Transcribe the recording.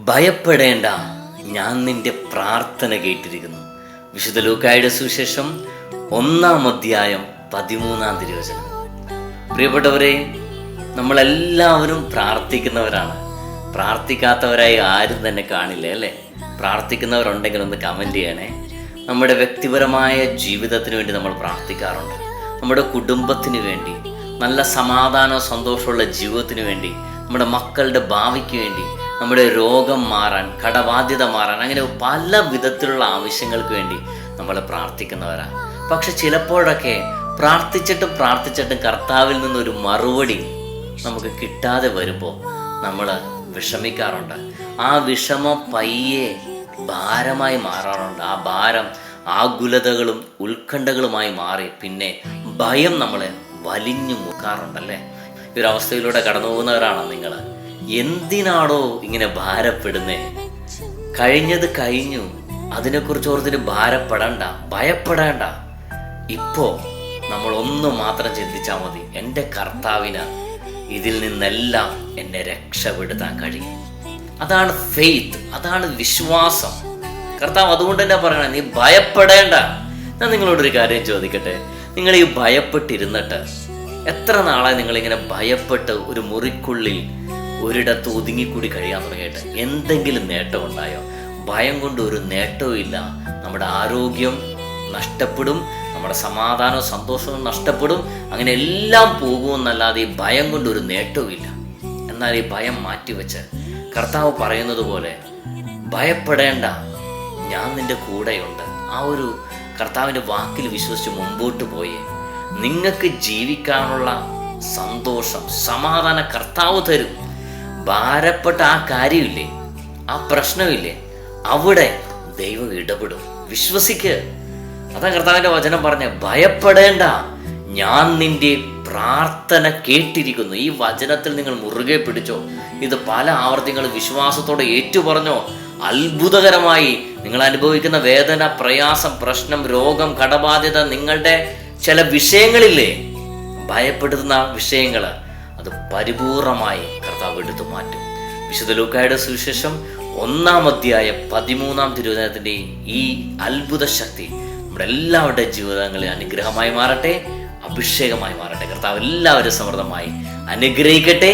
ഭയപ്പെടേണ്ട, ഞാൻ നിന്റെ പ്രാർത്ഥന കേട്ടിരിക്കുന്നു. വിശുദ്ധ ലൂക്കായുടെ സുവിശേഷം 1-13 തിരുവചനം. പ്രിയപ്പെട്ടവരെ, നമ്മളെല്ലാവരും പ്രാർത്ഥിക്കുന്നവരാണ്. പ്രാർത്ഥിക്കാത്തവരായി ആരും തന്നെ കാണില്ല, അല്ലേ? പ്രാർത്ഥിക്കുന്നവരുണ്ടെങ്കിൽ ഒന്ന് കമൻറ്റ് ചെയ്യണേ. നമ്മുടെ വ്യക്തിപരമായ ജീവിതത്തിന് വേണ്ടി നമ്മൾ പ്രാർത്ഥിക്കാറുണ്ട്. നമ്മുടെ കുടുംബത്തിന് വേണ്ടി, നല്ല സമാധാനവും സന്തോഷമുള്ള ജീവിതത്തിന് വേണ്ടി, നമ്മുടെ മക്കളുടെ ഭാവിക്ക് വേണ്ടി, നമ്മുടെ രോഗം മാറാൻ, കടബാധ്യത മാറാൻ, അങ്ങനെ പല വിധത്തിലുള്ള ആവശ്യങ്ങൾക്ക് വേണ്ടി നമ്മൾ പ്രാർത്ഥിക്കുന്നവരാണ്. പക്ഷെ ചിലപ്പോഴൊക്കെ പ്രാർത്ഥിച്ചിട്ടും കർത്താവിൽ നിന്നൊരു മറുപടി നമുക്ക് കിട്ടാതെ വരുമ്പോൾ നമ്മൾ വിഷമിക്കാറുണ്ട്. ആ വിഷമം പയ്യെ ഭാരമായി മാറാറുണ്ട്. ആ ഭാരം ആകുലതകളും ഉത്കണ്ഠകളുമായി മാറി പിന്നെ ഭയം നമ്മളെ വലിഞ്ഞു മുക്കാറുണ്ടല്ലേ? ഈ ഒരു അവസ്ഥയിലൂടെ കടന്നു പോകുന്നവരാണോ നിങ്ങൾ? എന്തിനാണോ ഇങ്ങനെ ഭാരപ്പെടുന്നേ? കഴിഞ്ഞത് കഴിഞ്ഞു, അതിനെക്കുറിച്ച് ഓർത്തിട്ട് ഭാരപ്പെടണ്ട, ഭയപ്പെടേണ്ട. ഇപ്പോ നമ്മൾ ഒന്ന് മാത്രം ചിന്തിച്ചാൽ മതി, എൻ്റെ കർത്താവിന് ഇതിൽ നിന്നെല്ലാം എന്നെ രക്ഷപ്പെടുത്താൻ കഴിയും. അതാണ് ഫെയ്ത്ത്, അതാണ് വിശ്വാസം. കർത്താവ് അതുകൊണ്ട് തന്നെ പറയണം, നീ ഭയപ്പെടേണ്ട. ഞാൻ നിങ്ങളോടൊരു കാര്യം ചോദിക്കട്ടെ, നിങ്ങൾ ഈ ഭയപ്പെട്ടിരുന്നിട്ട് എത്ര നാളായി നിങ്ങളിങ്ങനെ ഭയപ്പെട്ട് ഒരു മുറിക്കുള്ളിൽ ഒരിടത്ത് ഒതുങ്ങിക്കൂടി കഴിയാൻ തുടങ്ങിയിട്ട് എന്തെങ്കിലും നേട്ടം ഉണ്ടായോ? ഭയം കൊണ്ട് ഒരു നേട്ടവും ഇല്ല. നമ്മുടെ ആരോഗ്യം നഷ്ടപ്പെടും, നമ്മുടെ സമാധാനവും സന്തോഷവും നഷ്ടപ്പെടും, അങ്ങനെ എല്ലാം പോകുമെന്നല്ലാതെ ഈ ഭയം കൊണ്ട് ഒരു നേട്ടവും ഇല്ല. എന്നാൽ ഈ ഭയം മാറ്റിവെച്ച് കർത്താവ് പറയുന്നത് പോലെ ഭയപ്പെടേണ്ട, ഞാൻ നിന്റെ കൂടെയുണ്ട്. ആ ഒരു കർത്താവിൻ്റെ വാക്കിൽ വിശ്വസിച്ച് മുമ്പോട്ട് പോയേ നിങ്ങൾക്ക് ജീവിക്കാനുള്ള സന്തോഷം, സമാധാനം കർത്താവ് തരും. ഭാരപ്പെട്ട ആ കാര്യമില്ലേ, ആ പ്രശ്നമില്ലേ, അവിടെ ദൈവം ഇടപെടും. വിശ്വസിക്ക്. അതാ കർത്താവിൻ്റെ വചനം പറഞ്ഞ, ഭയപ്പെടേണ്ട, ഞാൻ നിന്റെ പ്രാർത്ഥന കേട്ടിരിക്കുന്നു. ഈ വചനത്തിൽ നിങ്ങൾ മുറുകെ പിടിച്ചോ. ഇത് പല ആവർത്തികൾ വിശ്വാസത്തോടെ ഏറ്റുപറഞ്ഞോ. അത്ഭുതകരമായി നിങ്ങൾ അനുഭവിക്കുന്ന വേദന, പ്രയാസം, പ്രശ്നം, രോഗം, കടബാധ്യത, നിങ്ങളുടെ ചില വിഷയങ്ങളില്ലേ, ഭയപ്പെടുത്തുന്ന വിഷയങ്ങൾ, അത് പരിപൂർണമായി കർത്താവ് എടുത്തു മാറ്റും. വിശുദ്ധ ലൂക്കായുടെ സുവിശേഷം 1-13 തിരുവചനത്തിൻ്റെ ഈ അത്ഭുത ശക്തി നമ്മുടെ എല്ലാവരുടെ ജീവിതങ്ങളിൽ അനുഗ്രഹമായി മാറട്ടെ, അഭിഷേകമായി മാറട്ടെ. കർത്താവ് എല്ലാവരും സമൃദ്ധമായി അനുഗ്രഹിക്കട്ടെ.